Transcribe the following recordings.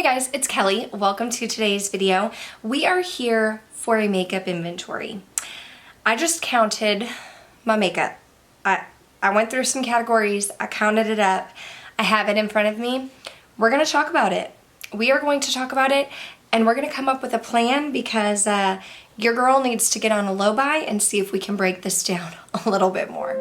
Hey guys, it's Kelly. Welcome to today's video. We are here for a makeup inventory. I just counted my makeup. I went through some categories, I counted it up, I have it in front of me. We're gonna talk about it. We are going to talk about it and we're gonna come up with a plan because your girl needs to get on a low buy and see if we can break this down a little bit more.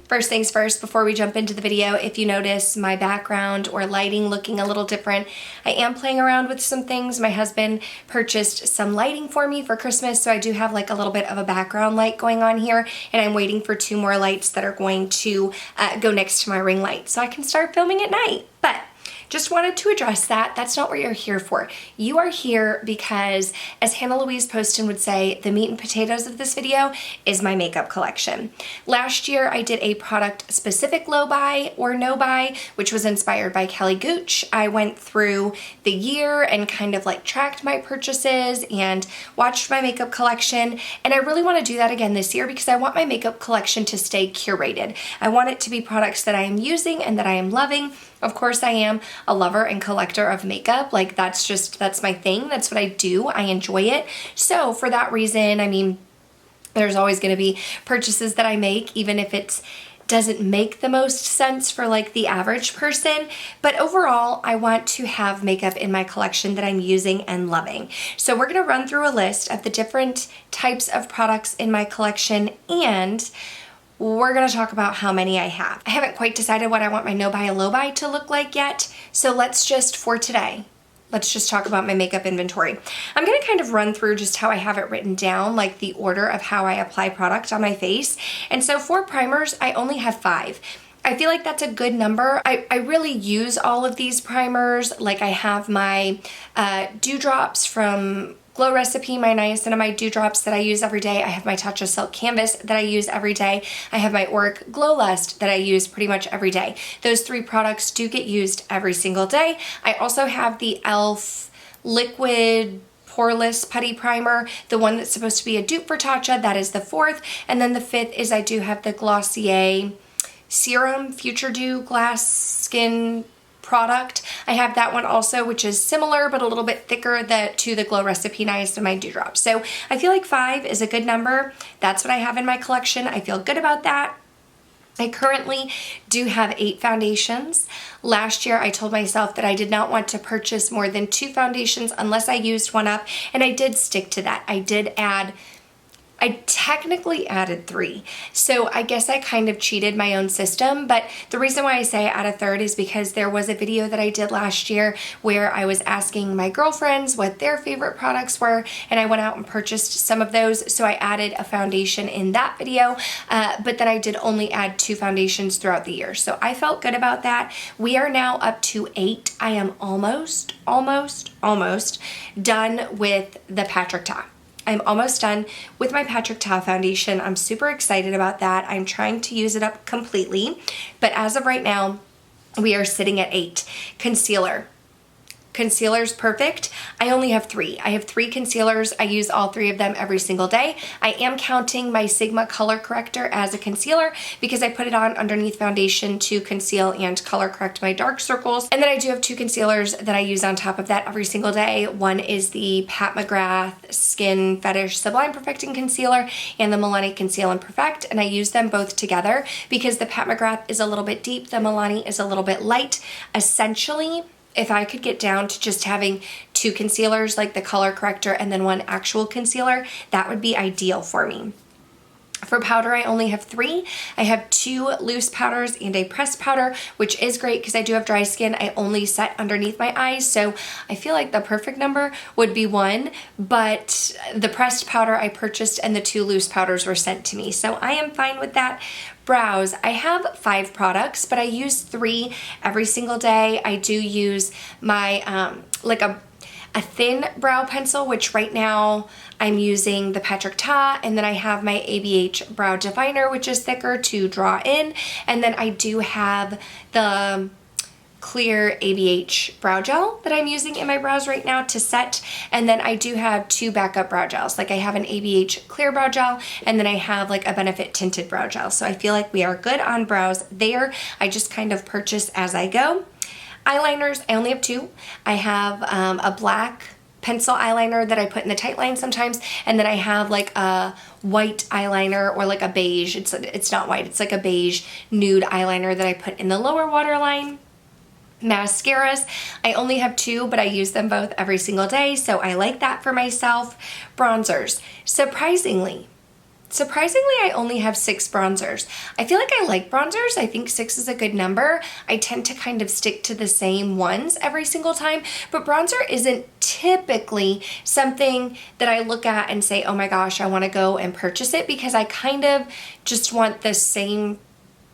First things first, before we jump into the video, if you notice my background or lighting looking a little different, I am playing around with some things. My husband purchased some lighting for me for Christmas, so I do have like a little bit of a background light going on here, and I'm waiting for 2 more lights that are going to go next to my ring light so I can start filming at night. But just wanted to address that. That's not what you're here for. You are here because, as Hannah Louise Poston would say, the meat and potatoes of this video is my makeup collection. Last year, I did a product-specific low buy or no buy, which was inspired by Kelly Gooch. I went through the year and kind of like tracked my purchases and watched my makeup collection, and I really want to do that again this year because I want my makeup collection to stay curated. I want it to be products that I am using and that I am loving. Of course, I am a lover and collector of makeup. Like that's my thing. That's what I do. I enjoy it. So for that reason, I mean, there's always going to be purchases that I make, even if it doesn't make the most sense for like the average person. But overall, I want to have makeup in my collection that I'm using and loving. So we're going to run through a list of the different types of products in my collection, and we're gonna talk about how many I have. I haven't quite decided what I want my no buy and low buy to look like yet, so for today, let's just talk about my makeup inventory. I'm gonna kind of run through just how I have it written down, like the order of how I apply product on my face. And so for primers, I only have 5. I feel like that's a good number. I really use all of these primers. Like I have my dewdrops from Glow Recipe, my niacinamide dewdrops that I use every day. I have my Tatcha Silk Canvas that I use every day. I have my Auric Glow Lust that I use pretty much every day. Those 3 products do get used every single day. I also have the e.l.f. Liquid Poreless Putty Primer, the one that's supposed to be a dupe for Tatcha. That is the 4th. And then the 5th is I do have the Glossier Serum Future Dew Glass Skin product. I have that one also, which is similar but a little bit thicker to the Glow Recipe Niacinamide Dewdrop. So I feel like 5 is a good number. That's what I have in my collection. I feel good about that. I currently do have 8 foundations. Last year, I told myself that I did not want to purchase more than 2 foundations unless I used one up, and I did stick to that. I technically added 3. So I guess I kind of cheated my own system, but the reason why I say I add a third is because there was a video that I did last year where I was asking my girlfriends what their favorite products were, and I went out and purchased some of those, so I added a foundation in that video, but then I did only add 2 foundations throughout the year. So I felt good about that. We are now up to 8. I am almost done with the Patrick Ta. I'm almost done with my Patrick Ta foundation. I'm super excited about that. I'm trying to use it up completely, but as of right now, we are sitting at 8. Concealer. Concealer's perfect. I only have 3. I have 3 concealers. I use all 3 of them every single day. I am counting my Sigma color corrector as a concealer because I put it on underneath foundation to conceal and color correct my dark circles. And then I do have 2 concealers that I use on top of that every single day. One is the Pat McGrath Skin Fetish Sublime Perfecting Concealer and the Milani Conceal and Perfect, and I use them both together because the Pat McGrath is a little bit deep, the Milani is a little bit light. Essentially, if I could get down to just having 2 concealers, like the color corrector and then 1 actual concealer, that would be ideal for me. For powder, I only have 3. I have 2 loose powders and a pressed powder, which is great because I do have dry skin. I only set underneath my eyes, so I feel like the perfect number would be 1, but the pressed powder I purchased and the 2 loose powders were sent to me, so I am fine with that. Brows, I have 5 products, but I use 3 every single day. I do use my, like a thin brow pencil, which right now I'm using the Patrick Ta, and then I have my ABH Brow Definer, which is thicker to draw in, and then I do have the clear ABH brow gel that I'm using in my brows right now to set, and then I do have 2 backup brow gels. Like I have an ABH clear brow gel, and then I have like a Benefit tinted brow gel. So I feel like we are good on brows there. I just kind of purchase as I go. Eyeliners, I only have 2. I have a black pencil eyeliner that I put in the tight line sometimes, and then I have like a white eyeliner or like a beige. It's not white, it's like a beige nude eyeliner that I put in the lower waterline. Mascaras, I only have 2, but I use them both every single day, so I like that for myself. Bronzers, surprisingly, I only have 6 bronzers. I feel like I like bronzers. I think 6 is a good number. I tend to kind of stick to the same ones every single time, but bronzer isn't typically something that I look at and say, oh my gosh, I want to go and purchase it, because I kind of just want the same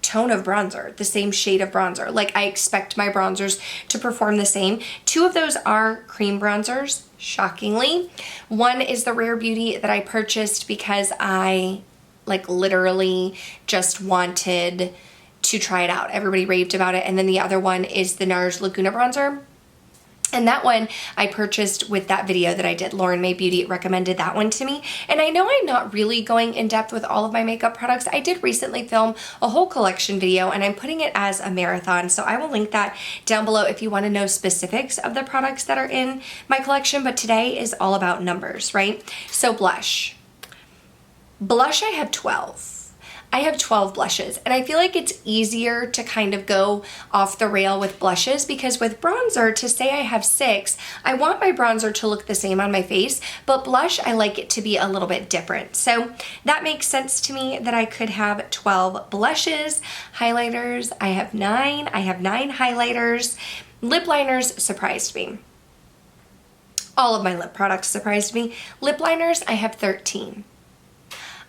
tone of bronzer, the same shade of bronzer. Like I expect my bronzers to perform the same. 2 of those are cream bronzers, shockingly. One is the Rare Beauty that I purchased because I like literally just wanted to try it out. Everybody raved about it. And then the other one is the NARS Laguna bronzer. And that one I purchased with that video that I did. Lauren May Beauty recommended that one to me. And I know I'm not really going in depth with all of my makeup products. I did recently film a whole collection video, and I'm putting it as a marathon. So I will link that down below if you want to know specifics of the products that are in my collection. But today is all about numbers, right? So blush. Blush, I have 12. I have 12 blushes, and I feel like it's easier to kind of go off the rail with blushes, because with bronzer, to say I have 6, I want my bronzer to look the same on my face, but blush, I like it to be a little bit different. So that makes sense to me that I could have 12 blushes. Highlighters, I have 9. I have 9 highlighters. Lip liners surprised me. All of my lip products surprised me. Lip liners, I have 13.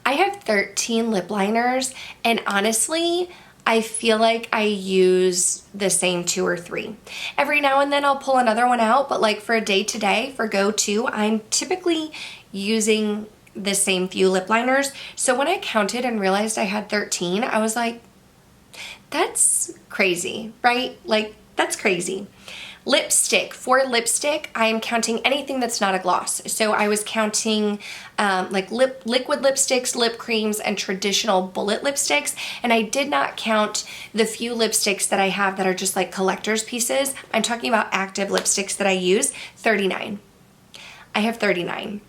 I have 13 lip liners, and honestly, I feel like I use the same 2 or 3. Every now and then I'll pull another one out, but like for a day-to-day, for go-to, I'm typically using the same few lip liners. So when I counted and realized I had 13, I was like, that's crazy, right? Like, that's crazy. Lipstick. For lipstick, I am counting anything that's not a gloss. So I was counting like liquid lipsticks, lip creams, and traditional bullet lipsticks. And I did not count the few lipsticks that I have that are just like collector's pieces. I'm talking about active lipsticks that I use. 39. I have 39.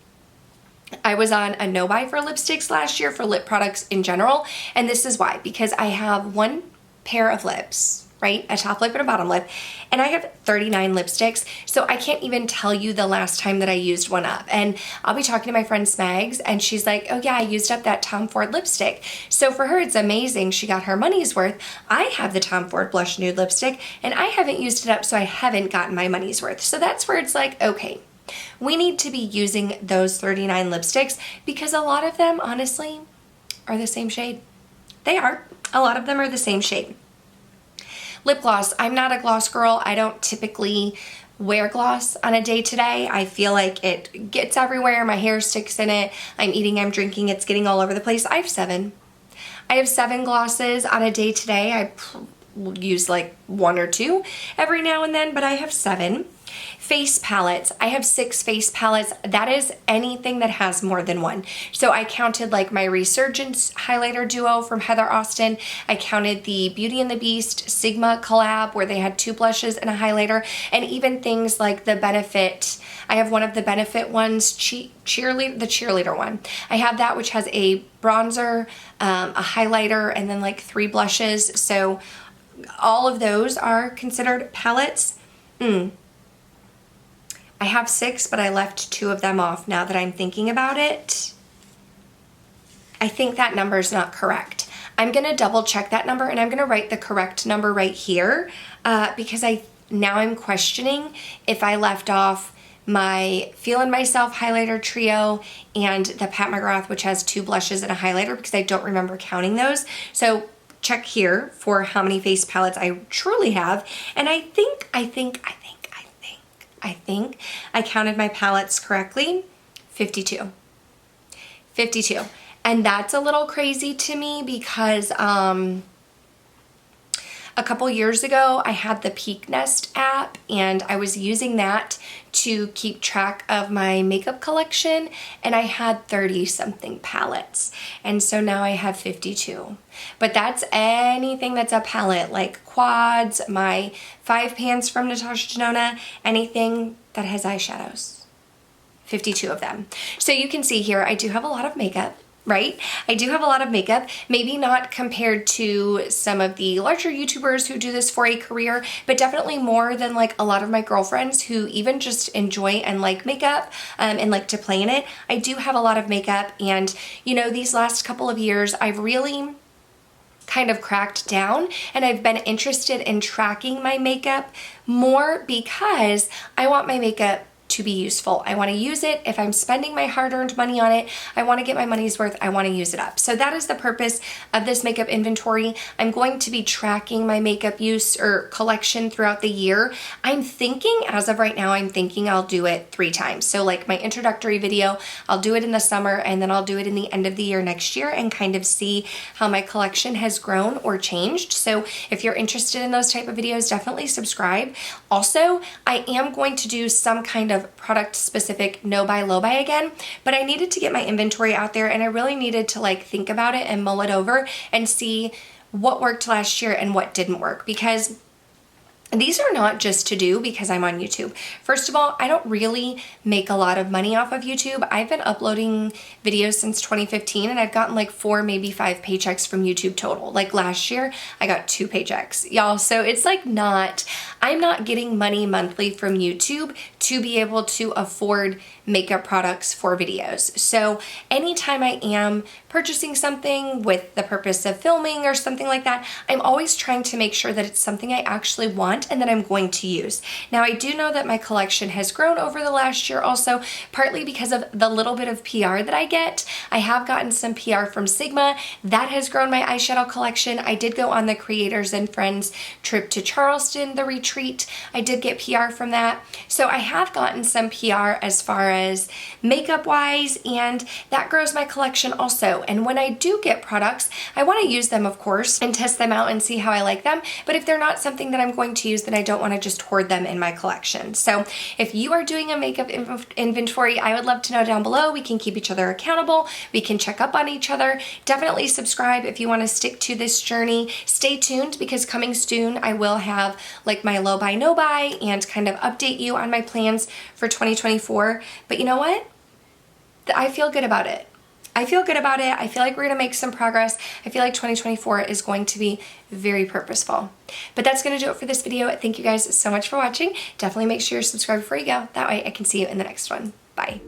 I was on a no-buy for lipsticks last year for lip products in general. And this is why. Because I have one pair of lips, right? A top lip and a bottom lip. And I have 39 lipsticks. So I can't even tell you the last time that I used one up. And I'll be talking to my friend Smags, and she's like, oh yeah, I used up that Tom Ford lipstick. So for her, it's amazing. She got her money's worth. I have the Tom Ford Blush Nude lipstick, and I haven't used it up, so I haven't gotten my money's worth. So that's where it's like, okay, we need to be using those 39 lipsticks, because a lot of them, honestly, are the same shade. They are. A lot of them are the same shade. Lip gloss. I'm not a gloss girl. I don't typically wear gloss on a day-to-day. I feel like it gets everywhere. My hair sticks in it. I'm eating, I'm drinking. It's getting all over the place. I have 7. I have 7 glosses on a day-to-day. I use like 1 or 2 every now and then, but I have 7. Face palettes. I have 6 face palettes. That is anything that has more than 1. So I counted like my Resurgence highlighter duo from Heather Austin. I counted the Beauty and the Beast Sigma collab where they had 2 blushes and a highlighter, and even things like the Benefit. I have one of the Benefit ones, the cheerleader one. I have that, which has a bronzer, a highlighter, and then like 3 blushes. So all of those are considered palettes. I have 6, but I left 2 of them off now that I'm thinking about it. I think that number is not correct. I'm going to double check that number, and I'm going to write the correct number right here because now I'm questioning if I left off my Feelin' Myself highlighter trio and the Pat McGrath, which has 2 blushes and a highlighter, because I don't remember counting those. So check here for how many face palettes I truly have. And I think I counted my palettes correctly. 52. 52. And that's a little crazy to me because of A couple years ago, I had the Peak Nest app, and I was using that to keep track of my makeup collection, and I had 30 something palettes, and so now I have 52. But that's anything that's a palette, like quads, my 5 pans from Natasha Denona, anything that has eyeshadows. 52 of them. So you can see here, I do have a lot of makeup. Right? I do have a lot of makeup, maybe not compared to some of the larger YouTubers who do this for a career, but definitely more than like a lot of my girlfriends who even just enjoy and like makeup and like to play in it. I do have a lot of makeup, and you know, these last couple of years I've really kind of cracked down, and I've been interested in tracking my makeup more because I want my makeup to be useful. I want to use it. If I'm spending my hard-earned money on it, I want to get my money's worth. I want to use it up. So that is the purpose of this makeup inventory. I'm going to be tracking my makeup use or collection throughout the year. I'm thinking, as of right now, I'm thinking I'll do it 3 times. So like my introductory video, I'll do it in the summer, and then I'll do it in the end of the year next year and kind of see how my collection has grown or changed. So if you're interested in those type of videos, definitely subscribe. Also, I am going to do some kind of product specific no buy low buy again, but I needed to get my inventory out there, and I really needed to like think about it and mull it over and see what worked last year and what didn't work, because these are not just to do because I'm on YouTube. First of all, I don't really make a lot of money off of YouTube. I've been uploading videos since 2015, and I've gotten like 4, maybe 5 paychecks from YouTube total. Like last year, I got 2 paychecks, y'all. So it's like I'm not getting money monthly from YouTube to be able to afford makeup products for videos. So anytime I am purchasing something with the purpose of filming or something like that, I'm always trying to make sure that it's something I actually want and that I'm going to use. Now, I do know that my collection has grown over the last year also, partly because of the little bit of PR that I get. I have gotten some PR from Sigma. That has grown my eyeshadow collection. I did go on the Creators and Friends trip to Charleston, the retreat. I did get PR from that. So I have gotten some PR as far as makeup wise, and that grows my collection also. And when I do get products, I want to use them, of course, and test them out and see how I like them. But if they're not something that I'm going to use, then I don't want to just hoard them in my collection. So if you are doing a makeup inventory, I would love to know down below. We can keep each other accountable. We can check up on each other. Definitely subscribe if you want to stick to this journey. Stay tuned, because coming soon I will have like my low buy no buy and kind of update you on my plans for 2024. But you know what? I feel good about it. I feel good about it. I feel like we're going to make some progress. I feel like 2024 is going to be very purposeful. But that's going to do it for this video. Thank you guys so much for watching. Definitely make sure you're subscribed before you go. That way I can see you in the next one. Bye.